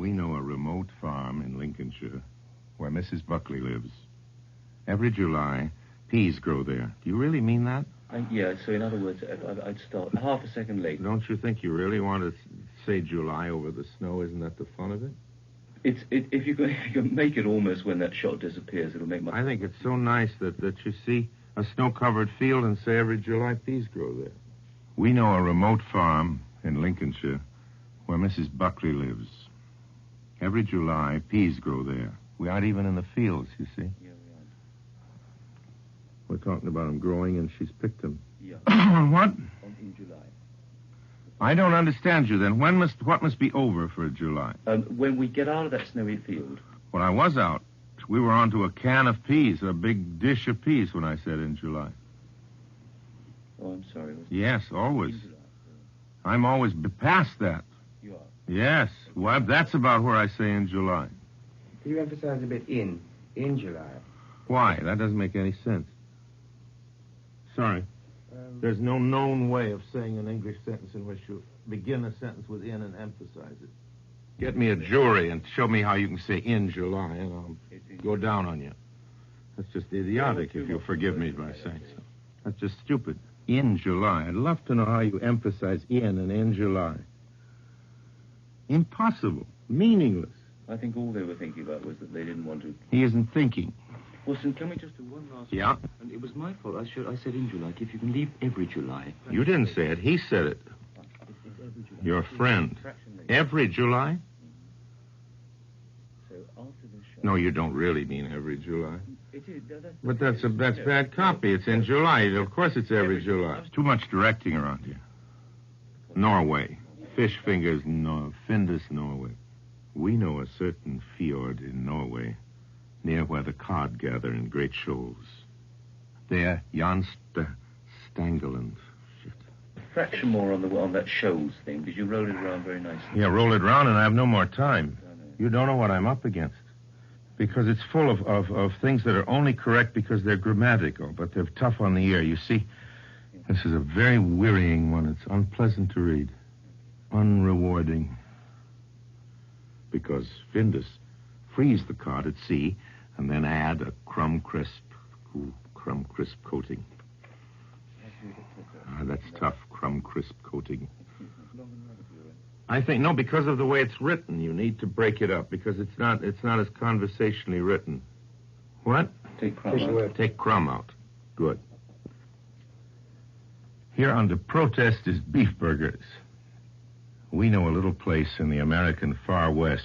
We know a remote farm in Lincolnshire where Mrs. Buckley lives. Every July, peas grow there. Do you really mean that? Yeah, so in other words, I'd start half a second late. Don't you think you really want to say July over the snow? Isn't that the fun of it? If you can make it almost when that shot disappears, it'll make my... I think it's so nice that you see a snow-covered field and say every July peas grow there. We know a remote farm in Lincolnshire where Mrs. Buckley lives. Every July, peas grow there. We aren't even in the fields, you see. Yeah, we aren't. We're talking about them growing, and she's picked them. Yeah. What? In July. I don't understand you, then. What must be over for July? When we get out of that snowy field. When I was out, we were onto a can of peas, a big dish of peas when I said in July. Oh, I'm sorry. Yes, always. I'm always past that. You are? Yes. Well, that's about where I say in July. Do you emphasize a bit in July? Why? That doesn't make any sense. Sorry. There's no known way of saying an English sentence in which you begin a sentence with in and emphasize it. Get me a jury and show me how you can say in July, and I'll go down on you. That's just idiotic, if you'll forgive me by saying so. That's just stupid. In July. I'd love to know how you emphasize in and in July. Impossible. Meaningless. I think all they were thinking about was that they didn't want to... He isn't thinking. Orson, can we just do one last... Yeah? And it was my fault. I said in July. If you can leave every July... You didn't say it. He said it. It's every July. Your friend. Every July? So after the show... No, you don't really mean every July. It is. But that's bad copy. It's in July. Of course it's every July. It's too much directing around here. Norway. Fish fingers, Findus, Norway. We know a certain fjord in Norway, near where the cod gather in great shoals. There, Jan Stangeland. Shit. Fraction more on that shoals thing, because you rolled it around very nicely. Yeah, roll it around, and I have no more time. You don't know what I'm up against. Because it's full of things that are only correct because they're grammatical, but they're tough on the ear. You see, this is a very wearying one. It's unpleasant to read. Unrewarding. Because Findus freeze the cod at sea and then add a crumb crisp coating. That's tough, crumb crisp coating. I think, no, because of the way it's written, you need to break it up because it's not as conversationally written. What? Take crumb out. Take crumb out. Good. Here under protest is beef burgers. We know a little place in the American far west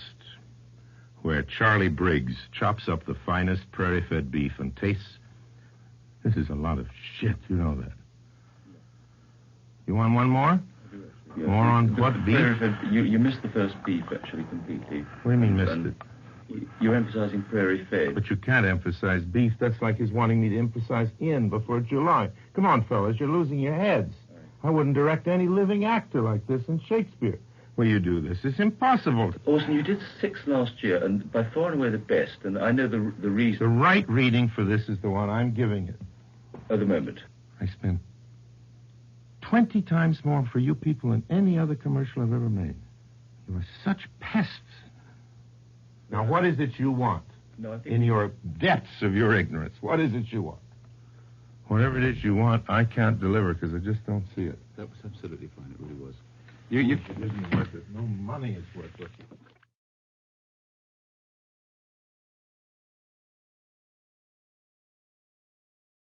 where Charlie Briggs chops up the finest prairie-fed beef and tastes... This is a lot of shit, you know that. You want one more? Yeah. More on what, beef? You missed the first beef, actually, completely. What do you mean missed it? You're emphasizing prairie-fed. But you can't emphasize beef. That's like his wanting me to emphasize in before July. Come on, fellas, you're losing your heads. I wouldn't direct any living actor like this in Shakespeare. Will you do this? It's impossible. Orson, you did 6 last year, and by far and away the best, and I know the reason... The right reading for this is the one I'm giving it. At the moment. I spent 20 times more for you people than any other commercial I've ever made. You are such pests. Now, what is it you want? No, I think... In your depths of your ignorance, what is it you want? Whatever it is you want, I can't deliver because I just don't see it. That was absolutely fine. It really was. It isn't worth it. No money is worth it.